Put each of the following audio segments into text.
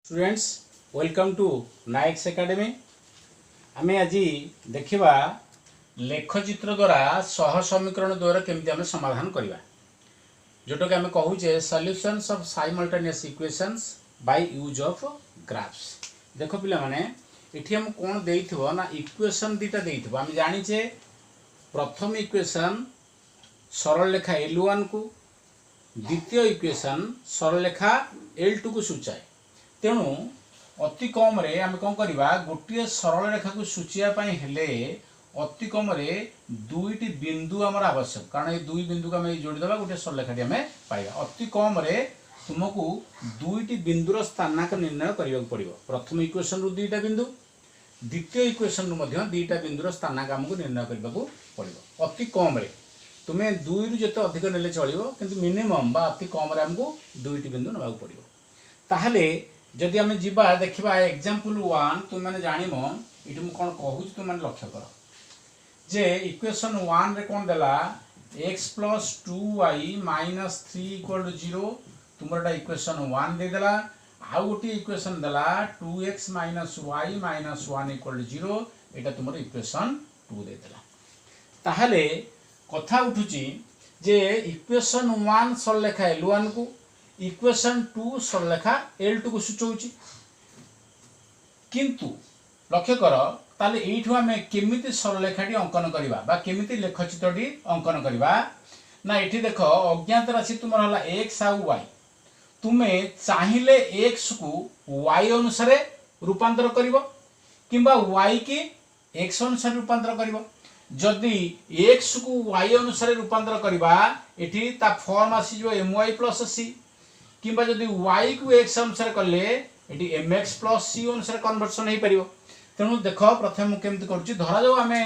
Students welcome to Naik's academy. आम आज देखा लेखचित्र द्वारा सह समीकरण द्वारा केमती आम समाधान करवा जोटा कि आम कहूचे solutions of simultaneous equations by use of graphs. देख पिला माने एठी हम कोन देइथिबो ना इक्वेशन दीटा देइथिबो। आम जानिचे प्रथम इक्वेशन सरल रेखा L1 को, द्वितीय इक्वेशन सरल रेखा L2 को सूचाए। तेणु अति कम रे आम कौन करवा गोटे सरल रेखा को सूचिया हेले अति कम रे दुईटी बिंदु आमर आवश्यक, कारण ये दुई बिंदु को आम जोड़ीदेवा गोटे सरल रेखाटी आम पाइबा। अति कम रे तुमको दुईटी बिंदुर स्थानांक निर्णय करने को पड़ो। प्रथम इक्वेशन रु दुईटा बिंदु, द्वितीय इक्वेशन रु दुईटा बिंदुर स्थानांक आमको निर्णय करने को पड़ो। अति कम रे तुम्हें दुई रु जिते अधिक नेले चलो, किंतु मिनिमम बा अति कम रे आमको दुईटी बिंदु नवा पड़ो। ताहले जदि आम जीवा देखा एग्जांपल 1 तुम मैंने जानिम ये कौन कहूँ तुम मैंने लक्ष्य कर जे इक्वेशन 1 रे कौन देला x plus 2y minus 3 equal to 0 तुम इक्वेशन 1 दे देला। आउ गोटे इक्वेशन देला 2x minus y minus 1 equal to 0 एटा तुम इक्वेशन 2 दे देला। ताहले कथा उठुची जे इक्वेशन 1 सरल रेखा L1 को, इक्वेशन 2 सरल रेखा L2 को सूचौची। किंतु लक्ष्य कर ताले एठु आमे केमिति सरल रेखाटी अंकन करिबा बा केमिति लेखचित्रटी अंकन करिबा ना। एठी देखो अज्ञात राशि तुमर हला x आ y, तुमे चाहिले x को y अनुसार रूपांतर करिवो किंबा y के x अनुसार रूपांतर करिवो। जदि x को y अनुसार रूपांतर करिबा एठी ता फॉर्म आसी जो my प्लस c, किंबा जदि y को x अनुसार कले एटी mx प्लस c अनुसार कन्वर्सन हो पारिबो। तेणु देख प्रथम मु केमति करछि, धरा जाऊ आमे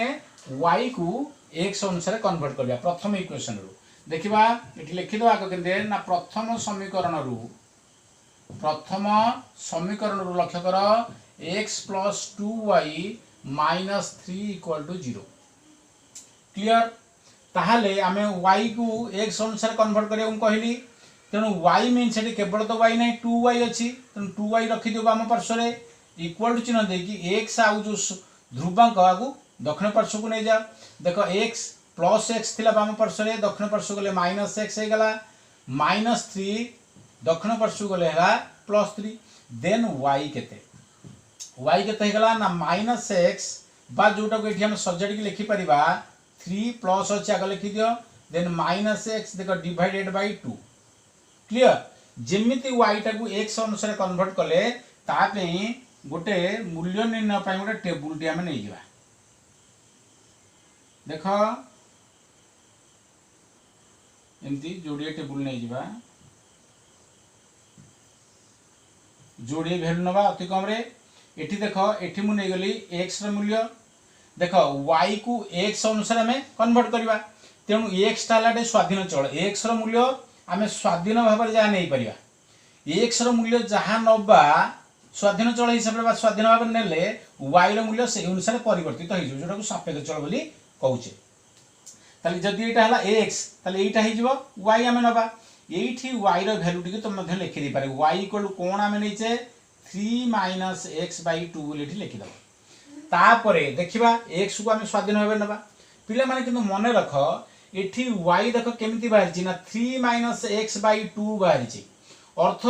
y को x अनुसार कन्वर्ट करबा। प्रथम इक्वेशन रु देखिबा एटी लिखि दो आको केते ना प्रथम समीकरण रु लक्ष्य कर x plus 2y minus 3 equal to 0। Clear? ताहले आमे y को x अनुसार कन्वर्ट करिया कहली। तेणु y मीन से केवल तो y नहीं 2y अच्छी, तेणु 2y रखिदेव आम पार्श्व इक्वल टू चिन्ह देकी x आउ जो ध्रुवांक आगु दक्षिण पार्श्व को नहीं जा। देख x प्लस x थिला आम पार्श्व दक्षिण पार्श्व गले माइनस x होगला, माइनस 3 दक्षिण पार्श्व गले प्लस 3। देन y केते होगला ना माइनस x बा जोटा को एठी हम सब्जेक्ट की लिखि परिबा 3 प्लस अछि आगे लिखि दियो, देन माइनस x देखो डिवाइडेड बाय 2। क्लियर? जेमिति y टा को x अनुसार कन्वर्ट कले तापे गोटे मूल्य निर्णय पाई गोटे टेबुल टी आमे नै जिबा। देखो एमती जोड़िए टेबुल नै जिबा, जोड़िए वैल्यू नबा अति कम रे। एठी देखो एठी मु नै गली x र मूल्य, देखो y को x अनुसार आमे कन्वर्ट करबा। तेणु x तालाटे स्वाधीन चल, x र मूल्य आमे स्वाधीन भाव में जहाँ नहीं पारिबा। x रो मूल्य जहाँ नबा स्वाधीन चल हिसाब रे स्वाधीन भाव में नेले y रो मूल्य से अनुसार परिवर्तित हो जोटा को सापेक्ष चल बोली कहूचे। ताले जदि एटा हला x ताले एटा हे जिवो y आमे नबा। एठी y रो वैल्यू टिके तुम मध्य लिखि दे पारे y इक्वल टू कोन आमे नैचे 3 माइनस x बाय 2 बोली एठी लिखि दबो। तापरे देखिबा x को आमे स्वाधीन भाव में नबा। पिला माने किंतु मने रख एठी y देख केमिति बाहरछि ना 3 माइनस x बाय 2 बाहरछि। अर्थ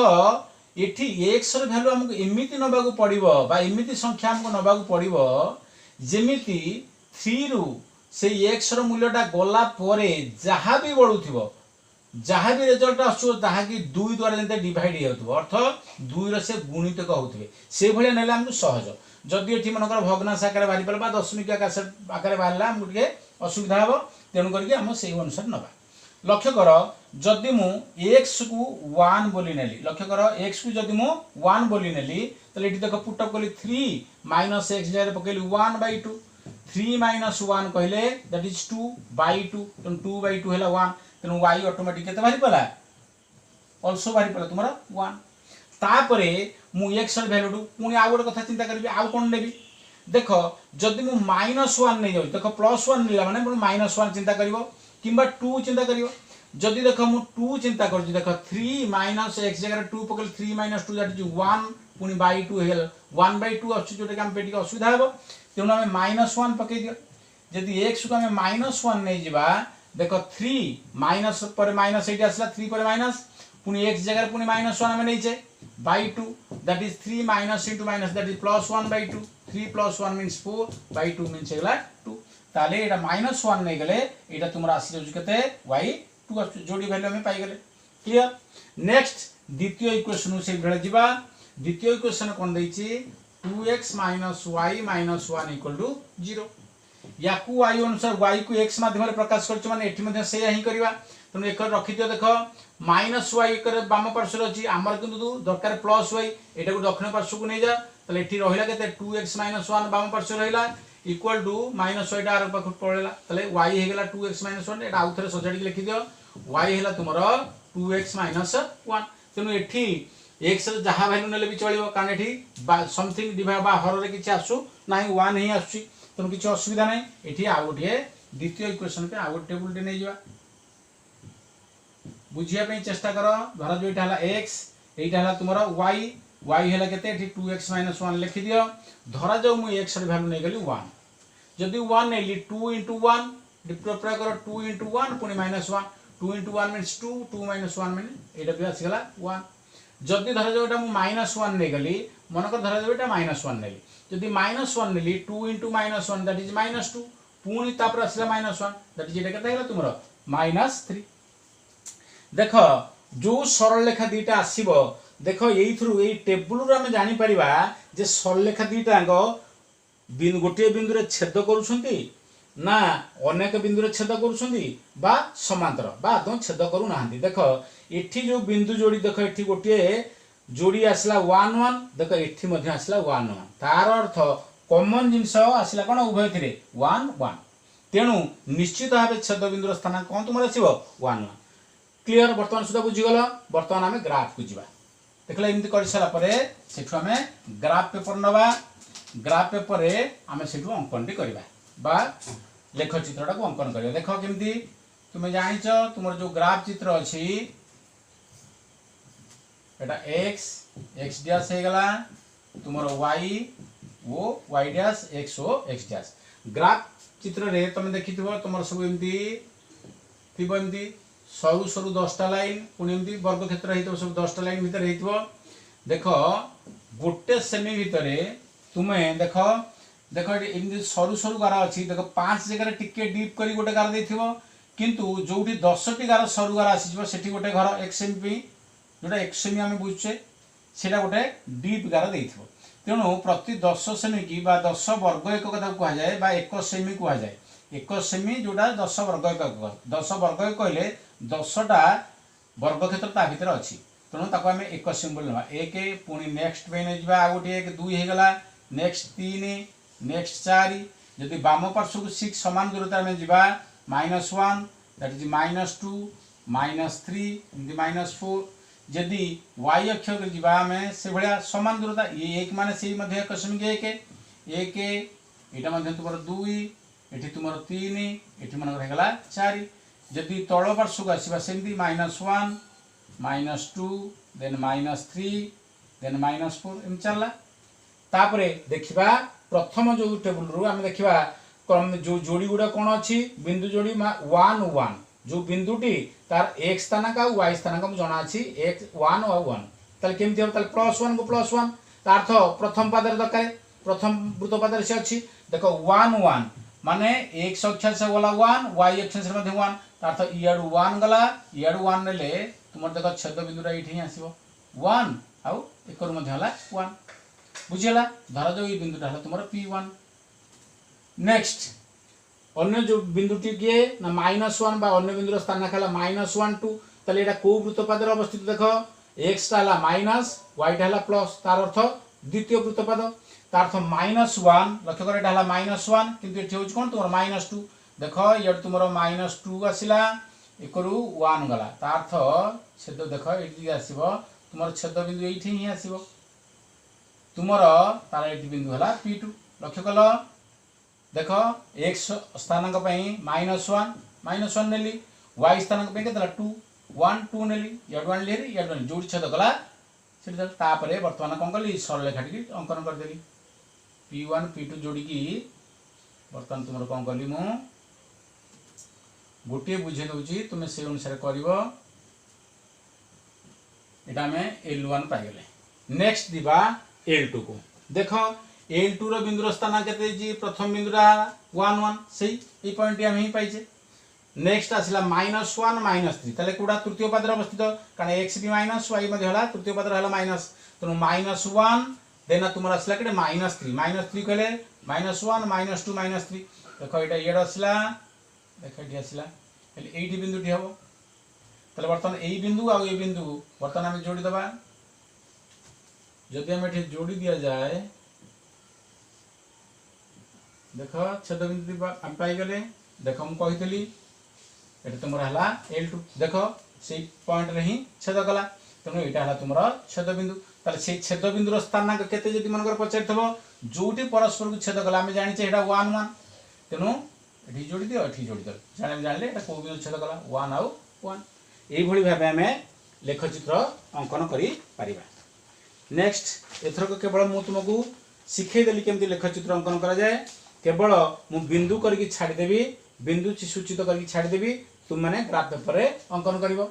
एठी x रो वैल्यू हमको एमिति नबाकू पड़िबो बा एमिति संख्या हमको नबाकू पड़िबो जेमिति 3 रु से x रो मूल्यटा गला परे जहा भी बढुथिबो, जहा भी रिजल्ट आसु ताहा कि 2 द्वारा जंते डिवाइड हे होतबो, अर्थ 2 रो से गुणित कहउथिबे से भले नेले हमको सहज। जदि एठी मनकर भग्नांश आकार बाहरी पलबा दशमिक आकार बाहरला हमको के असुविधा हबो। तेणु करके हम से अनुसार नबा। लक्ष्य कर जदि मु x को 1 बोली नेली, लक्ष्य कर x को जदि मु 1 बोली नेली तले एठी देखो पुट अप कली 3 माइनस x जारे पकेली 1 बाय 2। 3 माइनस 1 कहले दैट इज 2 बाय 2, तेणु 2 बाय 2 हैला 1। तेणु y ऑटोमेटिक केते बाहरी पला आल्सो बाहरी पला तुमरा 1। तापरे मु x र वैल्यू पुनी आ गोटे कथा चिंता करबी आ कोन नेबी। देखो जदि मु -1 नहीं जाउ, देखो +1 निला माने मु -1 चिंता करिवो किंबा 2 चिंता करिवो। जदि देखो मु 2 चिंता करछि, देखो 3 माइनस x जगह 2 पकल 3 माइनस 2 दैट इज 1 पुणी बाई टू है 1/2 आस पे असुविधा हे तेणु आम -1 पकई दियो जदि एक्स को आम -1 नहीं जावा देख 3 माइनस पर माइनस ये आसला 3 पर माइनस पुणी एक्स जगह पुणी -1 आम नहीं by 2 that is 3 minus into minus that is +1/2 3 + 1 means 4/2 means है 2 ताले एटा -1 नहीं गले एटा तुमरा आसी जाउछ केते y2 जोड़ी वैल्यू हमें पाई गले क्लियर नेक्स्ट द्वितीय इक्वेशन से भेले जिबा द्वितीय इक्वेशन कोन दैछि 2x - y - 1 = 0 याकू y अनुसार y को x माध्यम रे प्रकाश करछ माने एठी मध्ये से ही करबा तने एक रखि दियो देखो -y कर बाम पार्श्व अछि हमर किंतु दरकार +y एटा को दक्षिण पार्श्व को नै जा तले एठी रहिला केते 2x - 1 बाम पार्श्व रहिला इक्वल टू -y आर पाख पळेला तले y हे गेला 2x - 1 एटा आउथरे सजाडी लिखि दियो y हेला तुमरो 2x - 1 तेनु एठी x रे जहा वैल्यू नेले भी चलिबो कारण एठी समथिंग डिवाइड बा हर रे किछ आसु नाही 1 ही आसुची तेनु किछ असुविधा नाही एठी आ गोटे द्वितीय इक्वेशन पे आ गोटे टेबल टे नै जिवा बुझिया पे चेष्टा करो धर जो एटा हला x एटा हला तुमरो y y हेला केते एठी 2x - 1 लिखि दियो धरा जो मु x रे वैल्यू नै गली 1 जदि 1 नेली 2 * 1 डिप्रोप्रा करो 2 * 1 पुनी -1 2 * 1 मीन्स 2 2 - 1 मीन एटा भी आसी गला 1 जदि धरा जो एटा मु -1 नै गली मन कर धरा जो एटा -1 नेली जदि -1 नेली 2 * -1 दैट इज -2 पुनी तापर आसीला -1 दैट इज एटा केते गेला तुमरो -3 देखो जो सरल रेखा दीटा आसीबो देखो एई थ्रू एई टेबल रो हम जानि परिबा जे सरल रेखा दीटा अंग गोटे बिंदु रे छेद करूछंती ना अनेक बिंदु रे छेद करूछंती बा समांतर बा दो छेद करू नाहंती देखो एठी जो बिंदु जोड़ी देखो एठी गोटे जोड़ी आसला 1 1 देखो एठी मध्ये आसला 1 1 तार अर्थ कॉमन जिंस आसला कोन उभय थिरे 1 1 तेनु निश्चित भाबे छेद बिंदु रो स्थान कोन तुमर आसीबो 1 1 क्लियर वर्तमान सुधा बुझी गलो वर्तमान आमे ग्राफ को जिबा देखला एमति कर सारा परे सेठु आमे ग्राफ पेपर नबा ग्राफ पेपर रे आमे सेठु अंकन टी करबा बा लेख चित्रटा को अंकन करबा देखो केमति तुमे जानिचो तुमर जो ग्राफ चित्र अछि एटा x डैश हे गला तुमर y ओ y डैश x ओ x डैश ग्राफ चित्र रे तुमे देखिथिबो तुमर सब एमति थिबो एमति सरू सरू 10टा लाइन पुणी एमती वर्ग क्षेत्र हेतो सब 10टा लाइन भीतर हेतो देखो गोटे सेमी भीतर तुम्हें देखो देखो एमती सरू सरू गार अछि देखो 5 जगह टिके डीप करी गोटे गार देथिबो किंतु जोटी 10टी गार सरू गार आसीजो सेठी गोटे घर 1 सेमी जोटा 1 सेमी हम बुझछे सेटा गोटे डीप गार देथिबो तेणु प्रति 10 सेमी की बा 10 वर्ग एक कथा कहा जाए बा 1 सेमी कहा जाए 1 सेमी जोटा 10 वर्ग एक 10 वर्ग एक कहले 10टा वर्ग क्षेत्र ता भीतर अछि तेणु ताको आमे 1 सेमी बोल नबा 1 पुणी नेक्स्ट पे नै जिबा आ गोटे 1 2 हे गला नेक्स्ट 3 नेक्स्ट 4 यदि बाम पार्श्व को 6 समान दूरता में जिबा -1 दैट इज -2 -3 इनदी -4 यदि y अक्ष के जिबा में से भलिया समान दूरता ये 1 माने से मध्ये 1 सेमी के 1 एटा मध्ये तुमर 2 एठी तुमर 3 एठी मन हे गला 4 यदि तଳ पार्श्व को आसीबा सेमती -1 -2 देन -3 देन -4 एम चलला तापरे देखिबा प्रथम जो टेबल रु हम देखिबा क्रम जो जोड़ी गुडा कोन अछि बिंदु जोड़ी 1 1 जो बिंदुटी तार x स्थान का y स्थान का जणा अछि x 1 और 1 तल केमति हम तल +1 को +1 तार अर्थ प्रथम पादर दरकार प्रथम वृत्त पादर से अछि देखो 1 1 माने x अक्ष से वाला 1 y अक्ष से मध्ये 1 अर्थ इयाडू 1 गला इयाडू 1 नेले तुमर देखो छेद बिंदुटा एठी आसीबो 1 आउ एकर मध्ये हला 1 बुझियला धर जो ई बिंदुटा हला तुमर p1 नेक्स्ट अन्य जो बिंदुटी के ना -1 बा अन्य बिंदुर स्थान खाला -1 2 तले एटा को वृत्त पादर अवस्थित देखो x टा हला माइनस y टा हला प्लस तार अर्थ द्वितीय वृत्त पाद तार अर्थ -1 लक्ष्य कर एटा हला -1 किंतु एठी होच कोन तुमर -2 देखो ये तुमरो -2 आसिला एकरु 1 गला ता अर्थ छेद देखो एठी आसीबो तुमरो छेद बिंदु एठी ही आसीबो तुमरो तार एठी बिंदु हला p2 लक्ष्य कलो देखो x स्थानांक पई -1 नेली y स्थानांक पई केतला 2 1 2 नेली यड 1 लेरी यड 1 जोड़ छेद गला तापर बर्तमान कौन कली सरल रेखा टी अंकन करदेली P1 P2 जोड़िकी बर्तमान तुम कौन कली मु गोटे बुझे दूची तुम्हें से अनुसार कर L1 पाइगले। नेक्स्ट दिबा L2 को देख L2 रो बिंदुर स्थान के प्रथम बिंदुरा 1 1 से पॉइंट आम ही पाइचे। नेक्स्ट आसला -1 -3 ताले कोडा तृतीय पद अवस्थित कारण x भी माइनस y तृतीय पद माइनस तेणु -1 देन तुम आसला कि -3 कहले -1 -2 -3 देख ये ये आसला देख ये आसला ये बिंदु टी हम ताले बर्तमान यही बिंदु आ बिंदु बर्तमान आम जोड़ी दबा जदि आम ये जोड़ी दिया जाए देख छेद बिंदु आम पाइगले देख मुझे ये तुम L2 देख से पॉइंट रे ही छेद कला तेणु यहाँ तुम छेद बिंदु ताले से छेद बिंदुर स्थानांक केते जदि मनकर पचारिथबो जोटी परस्पर को छेद कला आम जानिचे एटा 1 1 तेणु एठी जोड़ी दियो एठी जोड़ी दियो जानले एटा को बिंदु छेद कला 1 आउ 1 एई भली भाबे आम लेखचित्र अंकन करि परिबा। नेक्स्ट एथरक केवल मु तुमको शिखै देली केमति लेखचित्र अंकन करा जाए केवल मु बिंदु करके छाड़ी देबी बिंदु सूचित करके छाड़ी देबी तुम मैंने ग्राफ पेपर रे अंकन करिवो।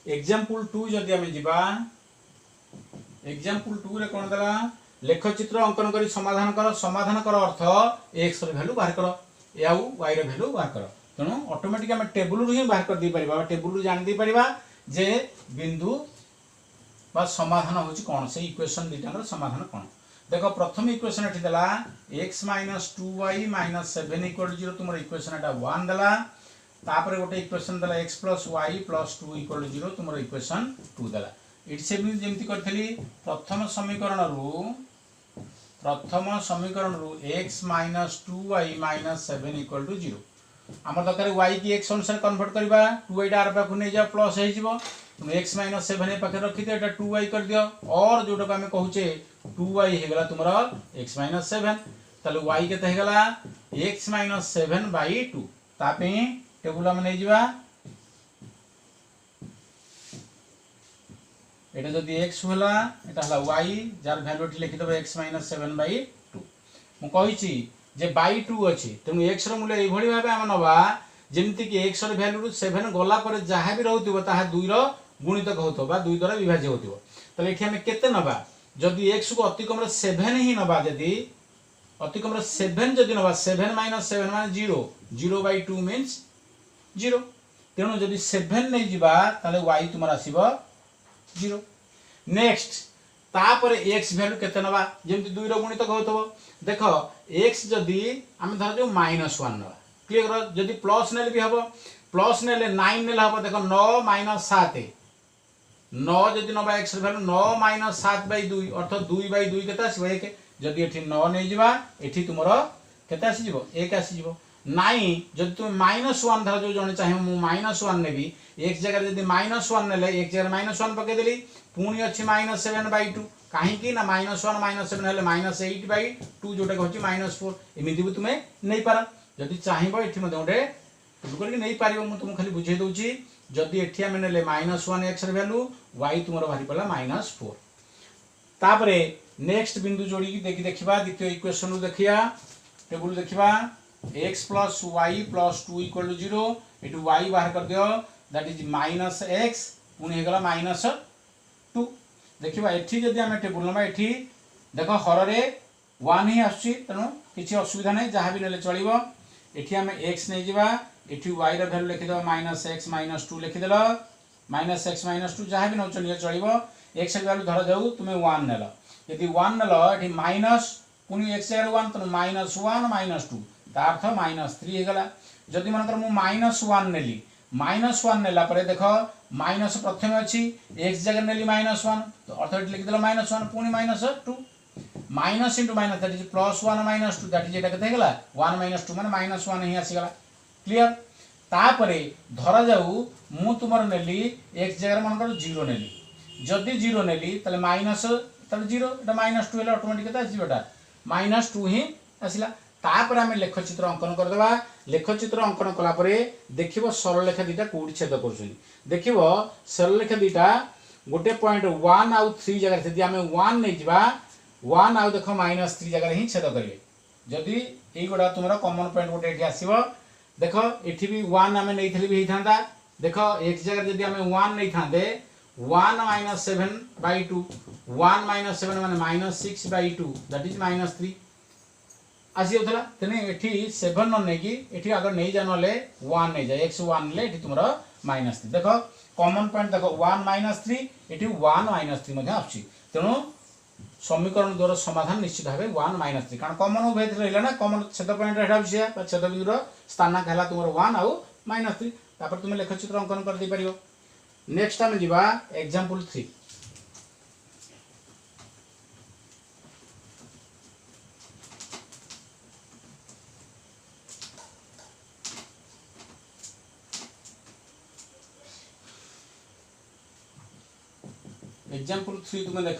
एग्जांपल 2 जदि आमे जिबा एग्जांपल 2 रे कोन दला लेखचित्र अंकन करी समाधान कर अर्थ x रो वैल्यू बाहर कर या y रो वैल्यू बाहर कर तेणु ऑटोमेटिक आमे टेबल रु ही बाहर कर दी परिबा टेबल रु जान दी परिबा जे बिंदु बा समाधान होची कोन से इक्वेशन दिटार समाधान कोन देखो प्रथम इक्वेशन एठी दला x - 2y - 7 = 0 तुमर इक्वेशन एटा 1 दला तापर गोटे इक्वेशन दला x + y + 2 = 0 तुमर इक्वेशन 2 दला इट से भी जेमति करथली प्रथम समीकरण रु x - 2y - 7 = 0 आम दरकार y की x अनुसार कन्वर्ट करबा 2y आर पाखु नै जा प्लस हे जिवो x - 7 पाखे रखी दियो एटा 2y कर दियो और जोटा को आमे कहूचे 2y हे गला तुमरा x - 7 ताले y केते हे गला x - 7/2 तापे टेबल हम नै जिवा एटा जदी x होला एटा हला y जार वैल्यू टी लिखि दबो x - 7/2 मु कहिची जे बाई 2 अछि तेनु x रो मूल्य एई भली भाबे हम नबा जेमति कि x रो वैल्यू 7 गोला पर जहा भी रहउतिबो ताहा 2 रो गुणितक होतो बा 2 द्वारा विभाज्य होतिबो तले एठी हम केते नबा जदी x को अति कम रे 7 ही नबा जदी अति कम रे 7 जदी नबा 7 - 7 माने 0 0/2 मींस 0 तेनु जदी 7 नै जिबा ताले y तुमरा आसीबो 0 नेक्स्ट तापर x वैल्यू केते नबा जेमति 2 रो गुणितक होतबो देखो x जदी हम धर जो -1 नबा क्लियर जदी प्लस नेले भी हबो प्लस नेले 9 नेले हबो देखो 9 - 7 9 जदी नबा x वैल्यू 9 - 7/2 अर्थात 2/2 केते आसीबो 1 जदी एठी 9 नै जिबा एठी तुमरो केते आसी जिवो 1 आसी जिवो नाइ जदी तुम -1 धर जो जने चाहे मु -1 नेबी x जगह जदी -1 नेले एक जगह -1 पके देली पुणी अछि -7/2 काहे कि ना -1 -7 हेले -8/2 जोटा कहछि -4 एमिति भी तुमे नै पारा जदी चाहिबो एठी मते ओडे तुमको नै पारिबो मु तुम खाली बुझे दोछि जदी एठी हम नेले -1 x र वैल्यू y तुमरो भारी पडला -4 तापरे नेक्स्ट बिंदु जोड़ी की देखिबा द्वितीय इक्वेशन नु देखिया टेबल देखिबा x + y + 2 = 0 एटू y बाहर कर दियो दैट इज -x पुणी हे गला -2 देखिबा एठी जदी हम टेबल नमा एठी देखो हर रे 1 ही आछि तनो किछि असुविधा नै जहा भी नेले चलिबो एठी हम x नै जिबा एठी y र वैल्यू लिखि दो -x - 2 लिखि देलो -x - 2 जहा भी न चलियो चलिबो x र वैल्यू धर जाऊ तुमे 1 नेलो यदि 1 नेलो एठी माइनस पुनी x र 1 तनो -1 - 2 ता अर्थ -3 हे गला जदी मनकर मु -1 नेली -1 नेला परे देखो माइनस प्रथम अछि x जगह नेली -1 तो अर्थ एठी लिखि देलो -1 पुनी -2 minus into minus that is +1 - 2 that is एटा केते गेला 1 - 2 माने -1 ही आसी गला क्लियर तापरे धरा जाऊ मु तुमर नेली x जगह मनकर 0 नेली जदी 0 नेली तले माइनस तले 0 एटा -2 हेला ऑटोमेटिक केते आसी बेटा -2 ही आसीला तापर आम लेखचित्र अंकन करदे लेखचित्र अंकन कलापर देखिए सरलरेखा दीटा कौटी छेद कर देख सरलरेखा दीटा गोटे पॉइंट 1 आउ 3 जगह से आम 1 नहीं जा 1 आउ देख -3 जगह ही छेद करेंगे जदि युवा तुम कमन पॉइंट गोटे ये आसव देख ये भी 1 आम नहीं भी होता देख एक जगह जब आम 1 नहीं था 1 - 7/2 1 - 7 माने -6/2 दैट इज -3 आसी जाता तेने ये 7 न नहीं कि आगे नहीं जा ना 1 नहीं जाए x 1 ले तुम -3 देख कॉमन पॉइंट देख 1 - 3 ये 1 - 3 आसुच्छी तेणु समीकरण द्वारा समाधान निश्चित भाव 1 - 3 कारण कॉमन उभय रहा ना कॉमन छेद पॉइंट है छेद बिंदुर स्थानांक है तुम 1 आउ -3 तापर तुम लेखचित्र अंकन कर दे पारियो। नेक्स्ट आम जीवा एग्जांपल 3 एग्जांपल 3 तुम देख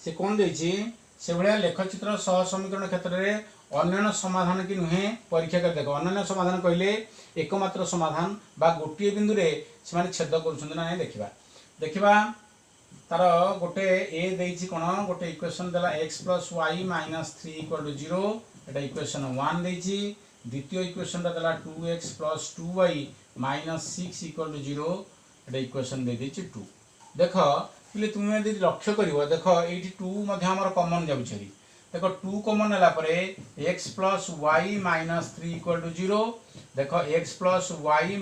से कौन देछि से भलिया लेखचित्र सह समीकरण क्षेत्र में अन्य समाधान कि नुहे परीक्षा कर देख अन्य समाधान कहले एकमात्र समाधान बा गोटे बिंदु रे से माने छेद करूछन ना नहीं देखिबा देखिबा तार गोटे ए देछि कोन गोटे इक्वेशन देला x + y - 3 = 0 एटा इक्वेशन 1 देछि द्वितीय इक्वेशन देला 2x + 2y - 6 = 0 एटा इक्वेशन दे देछि 2 देख बोले तुम यदि लक्ष्य कर देख ये 2 कमन जाऊँगी देख 2 कमन है x + y - 3 = 0 देख x + y -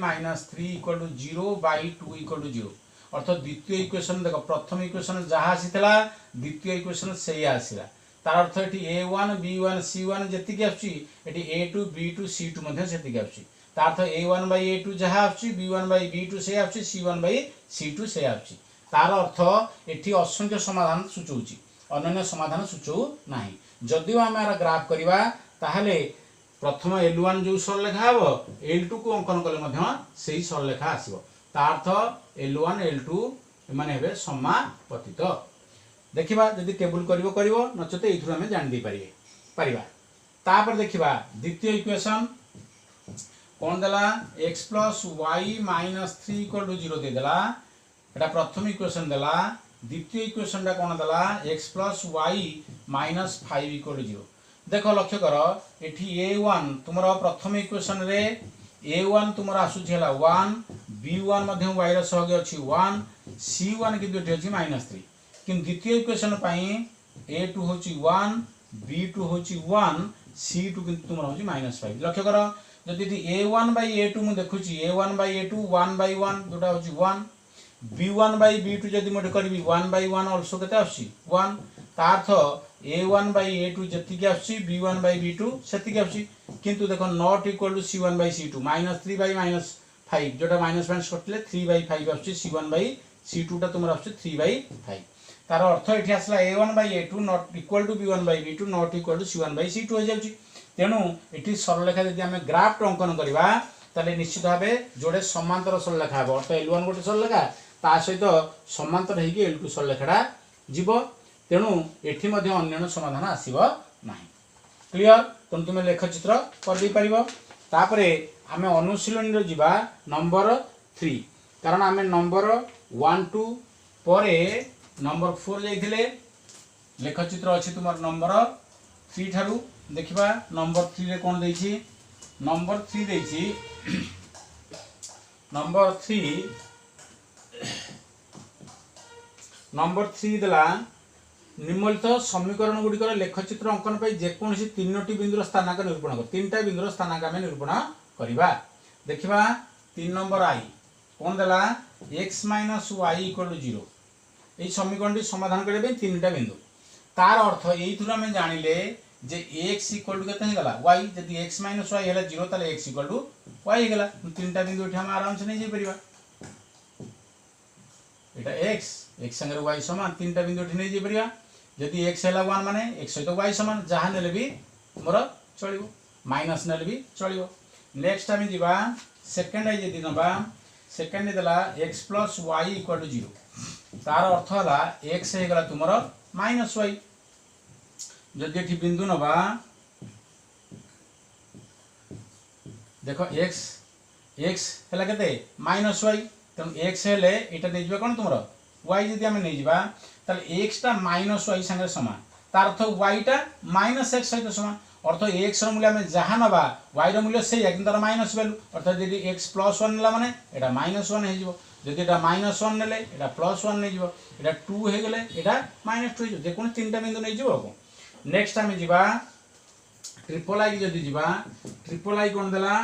3 = 0/2 = 0 अर्थात द्वितीय इक्वेशन देख प्रथम इक्वेशन जहाँ आसीला द्वितीय इक्वेशन से आसला तार अर्थ ये a1 b1 c1 जी आसुची a2 b2 c2 से आसुची तार अर्थ a1/a2 जहाँ आसुची b1/b2 से आसुची c1/c2 से आसुची तार अर्थ ये असंख्य समाधान सूचौची अन्य समाधान सूचौ ना जदिव आम यार ग्राफ करवा ताहले प्रथम L1 जो सरलेखा हम L2 को अंकन कले से सरलेखा आसो तार्थ L1 L2 एमाने हेबे समापतित देखिबा जदि टेबल करिवो नचते एथुर आम जान दे परिबा तापर देखिबा द्वितीय इक्वेशन कोन देला x + y - 3 = 0 दे देला एटा प्रथम इक्वेशन देला द्वितीय इक्वेशन टा कोन देला x + y - 5 = 0 देख लक्ष्य कर एठी a1 तुमरा प्रथम इक्वेशन रे a1 तुमरा आसुछि हला 1 b1 मध्ये y रो सहग अछि 1 c1 किंतु एठी अछि -3 किंतु द्वितीय इक्वेशन पई a2 होछि 1 b2 होछि 1 c2 किंतु तुमरा होछि -5 लक्ष्य कर जदि a1/a2 मु देखुछि a1/a2 1/1 जोटा होछि 1 b1/b2 जदि मोटे करबी 1/1 आल्सो केते आछि 1 तार्थ a1/a2 जति आछि b1/b2 सेति आछि किंतु देखो नॉट इक्वल टू c1/c2 -3/-5 जोटा माइनस माइनस कटले 3/5 आछि c1/c2 टा तुमरा आछि 3/5 तार अर्थ एठी आसला a1/a2 not equal to b1/b2 not equal to c1/c2 हो जाउछि तेनु एठी सरलरेखा यदि हम ग्राफ अंकन करबा ताले निश्चित भाबे जोड़े समांतर सरलरेखा हबो अर्थ L1 गोटे सरलरेखा ता सहित समांतर होगी L2 सरलेखाटा जीव तेणु एठी मध्य अन्य समाधान आसीब नाही क्लियर तेणु तुम लेखचित्र कर दे परिबो तापरे आमे अनुशीलन रो जीवा नंबर 3 कारण आमे नंबर 1 2 परे नंबर 4 जाइथिले लेखचित्र अछि तुमर नंबर 3 थारु देखिबा नंबर 3 रे कोन देछि नंबर 3 देछि नंबर 3 देला निम्नलिखित समीकरण गुड़िकर लेखचित्र अंकन पर जेकोसी 3टी बिंदुर स्थानांक निरूपण कर 3टा बिंदुर स्थानांक आम निरूपण करवा देखिबा 3 नंबर आई कौन देला x - y = 0 এই समीकरण समाधान करबे 3टा बिंदु तार अर्थ एइथुर हम जानिले जे x = केते हे गला y यदि x - y हैला 0 ताले x = y हे गला 3टा बिंदु एठी हम आराम से नै जे परिबा एटा x संगे y समान 3टा बिंदु एठी नै जे परिबा यदि x हैला 1 माने x सहित y समान जहां नेले भी मोर चलिबो माइनस नेले भी चलिबो नेक्स्ट हम जीवा सेकंड आई यदि नबा सेकंड देला x + y = 0 तार अर्थ हला x हे गला तुमरो -y जदि एठी बिंदु नबा देख एक्स एक्स है के माइनस वाई तेणु एक्स हेले यहाँ नहीं कौन तुम वाई जदि आम नहीं एक्स टा माइनस वाई सागर सामान तार अर्थ वाई टा माइनस एक्स सहित सामान अर्थ एक्स मूल्य आम जहाँ ना वाई रूल्य से तार माइनस वैल्यू अर्थात जी एक्स प्लस वन ना माने यहाँ माइनस वन हो माइनस वन ने प्लस वन नहीं यहाँ टू हो गले यहाँ माइनस टू हो तीन टा बिंदु नहीं जाओ नेक्स्ट आम जा ट्रिपल आई जदि जा ट्रिपल आई कौन देला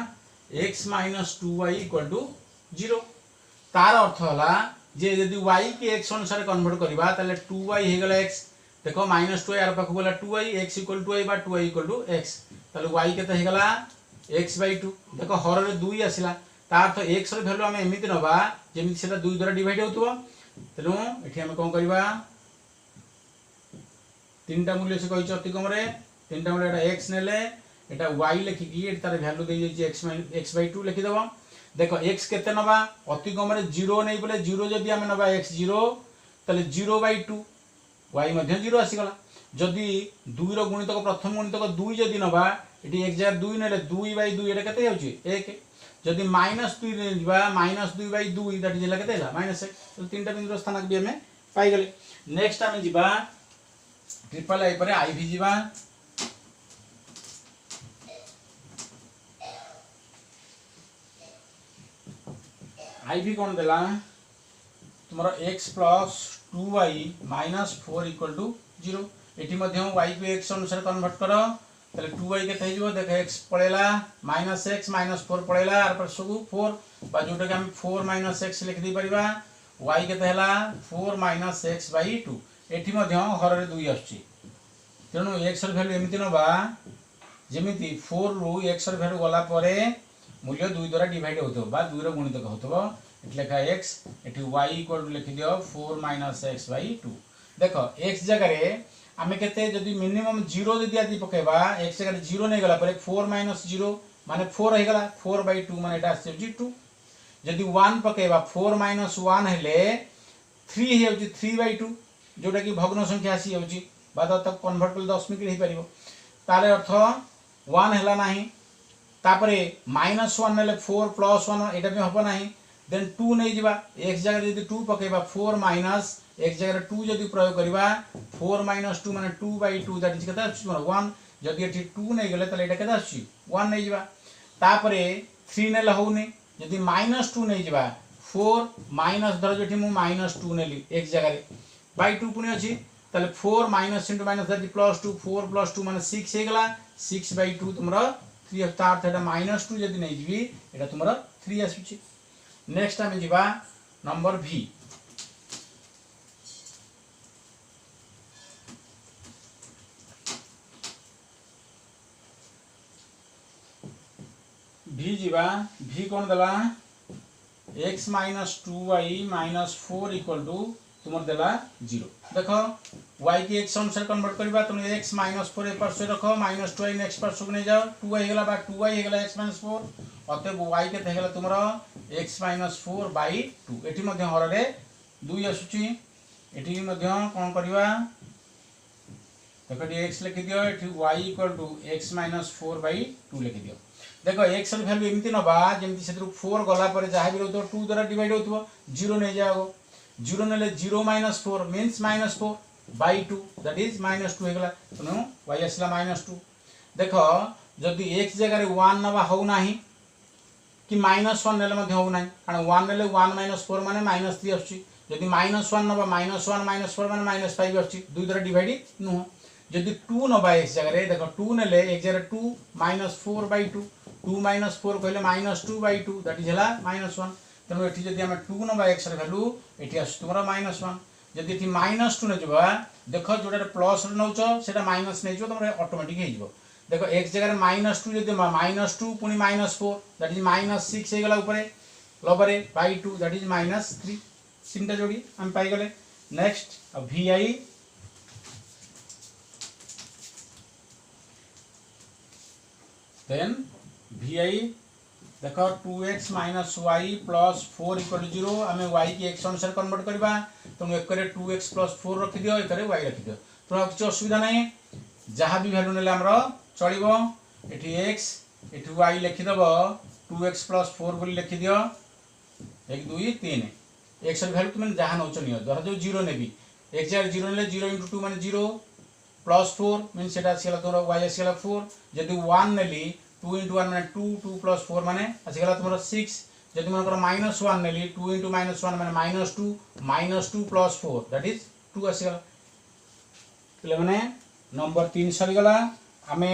x minus two y equal to zero तार अर्थ है जे यदि वाई की एक्स अनुसार कन्वर्ट करवा ताले टू वाई हो गला एक्स देखो माइनस टू यार पाखक गला two y x equal to y बा two y equal to x ताले वाई केते हो गला एक्स बाई टू देखो हर रे दुई आसला तार अर्थ एक्स रो वैल्यू आम एमती नवा जमी से दुई द्वारा डिवाइड होतो तेणु ये आम कौन करवा तीन टा मूल्य से कही अतिक्रम तीन टा मूल्य एक्स नेले एटा वाई लिखिकी तार वैल्यू दे एक्स बाई टू लिखिदेव देख एक्स केते नवा अतिक्रम जीरो नहीं बोले जीरो जदि आम नवा एक्स जीरो ताले जीरो बाई टू वाई मध्य जीरो आसीगला जदि दुई गुणितक प्रथम गुणितक दुई जदि नवा ये एक जगह दुई ने दुई बै दुई ये केते जाउची एक जदि माइनस दुई ने माइनस दुई बै दुई दैट इज केते माइनस एक तो तीन टा बिंदु स्थान भी हमें पाई गले नेक्स्ट आम जीवा ट्रिपल आई पर आई भी जीवा आई भी कौन देला तुम x plus two y minus four equal to zero ये वाई को एक्स अनुसार कन्वर्ट कर ताले टू वाई के देख एक्स पड़ेगा माइनस एक्स माइनस फोर पड़ेगा आर पर सब फोर जोटा कि आम फोर माइनस एक्स लिखिदे पारिबा वाई के four minus x by two ये हर रे दुई आसणु एक्स भैल्यू एमती नवा जमी फोर रु एक्स भैल्यू गला मूल्य दुई द्वारा डिवाइड होता दुई गुणितक होता लिखा एक्स ये वाई इक्वल टू लिखि दियो four minus x by to देख एक्स जगह आम के मिनिमम जीरो जदि आदि पकेबा एक्स जगह जीरो नहीं गला पर फोर माइनस जीरो माने फोर हो गला फोर बै टू माने टू जदि वन पकेबा फोर माइनस वन हेले थ्री हो थ्री बै टू जोटा कि भग्न संख्या आसी तक कन्वर्ट कर दशमिक हो पार तार अर्थ वन है ना तापरे माइनस वन ने फोर प्लस वन यहाँ भी हम ना देन टू नहीं जावा एक्स जगह जब टू पकेबा फोर माइनस एक्स जगह टू जदि प्रयोग करवा फोर माइनस टू माने to by two that is के वन जदि ये टू नहीं गले ताले एटा के वन नहीं जावा तापरे थ्री नेले होनी जदि माइनस टू नहीं जावा फोर माइनस धर जो माइनस टू नेली एक्स जगह बै टू पुणी अच्छी ताले four minus into minus that plus two four plus two माने सिक्स हो गला सिक्स बै टू तुम थ्री अर्थ है माइनस टू जदि नहीं जी ये तुम थ्री आसूँ नेक्स्ट आम जा नंबर भी भी जीवा भी कौन देला x minus two y minus four equal to तुम देला जीरो देख वाई की एक्स अनुसार कन्वर्ट करवा तुम एक्स माइनस फोर ए पार्श्व रख माइनस टू वाई नेक्स्ट पार्श्व को नहीं जाओ टू वाई होगा टू वाई होगा एक्स माइनस फोर अतएव वाई के तुम x minus four by two ये हर रे दुई आसूँ कौन करवा देख एक्स लिखि दियो ये y equal to x minus four by two लिखि दियो देख एक्स भैल्यू एमती नवा जमी से फोर गला जहाँ भी रोक टू द्वारा डिवाइड हो जीरो नहीं जाओ जीरो ने zero minus four means minus four by two that is minus two होगा तेणु वाई आसला माइनस टू देख जदि एक्स जगह वन नवा हो ना कि माइनस वन ने होना कारण वन ने वन माइनस फोर माने माइनस थ्री आसुच्छी माइनस वन नवा माइनस वन माइनस फोर माने माइनस फाइव आसुच्छी दुई द्वारा डिवाइड नुह जदि टू नवा एक्स जगह देख टू ने एक जगह two minus four by two two minus four कहले minus two by two that is है माइनस वन तेणु ये जब आम टू नवा एक्स भैल्यू ये आस तुम माइनस वन जदि ये माइनस टू नहीं देख जोटा प्लस नौ से माइनस नहीं तुम ऑटोमेटिक हो देख एक्स जगह माइनस टू जब माइनस टू पुणी minus four that is minus six हो गला लबरे by two that is minus three तीन टा जोड़ी आम पाईगले नेक्स्ट भी आई देन भी आई देख two x minus y plus four equal zero आम वाई की एक्स अनुसार कन्वर्ट करवा तुम एक टू एक्स प्लस फोर रखिद एक वाई रखिद तुम किसी असुविधा ना जहाँ भी भैल्यू ने चलो ये एक्स ये वाई लिखिदेव 2x प्लस 4 बोली लिखि दियो 1 2 3 x ର वैल्यू तुम जहाँ नौच नियो धर जो 0 नेबी x जार 0 ने 0 * 2 माने 0 प्लस 4 मीन सेटा आसीगला तोर y आसीगला 4 जदि 1 नेली 2 * 1 माने 2 2 प्लस 4 माने आसीगला तुमरो 6 जदि मनकर -1 नेली 2 * -1 माने -2 प्लस 4 दैट इज 2 आसीगला ले माने नंबर 3 सरी गला आमे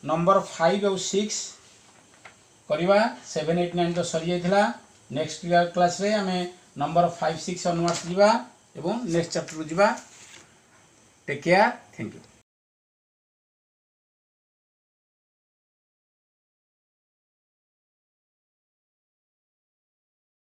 नंबर 5 और 6 करिवा 7 8 9 तो सरी जाइथिला नेक्स्ट क्लास रे आमे नंबर 5 6 onwards जीवा एवं नेक्स्ट चैप्टर जीवा टेक केयर थैंक यू।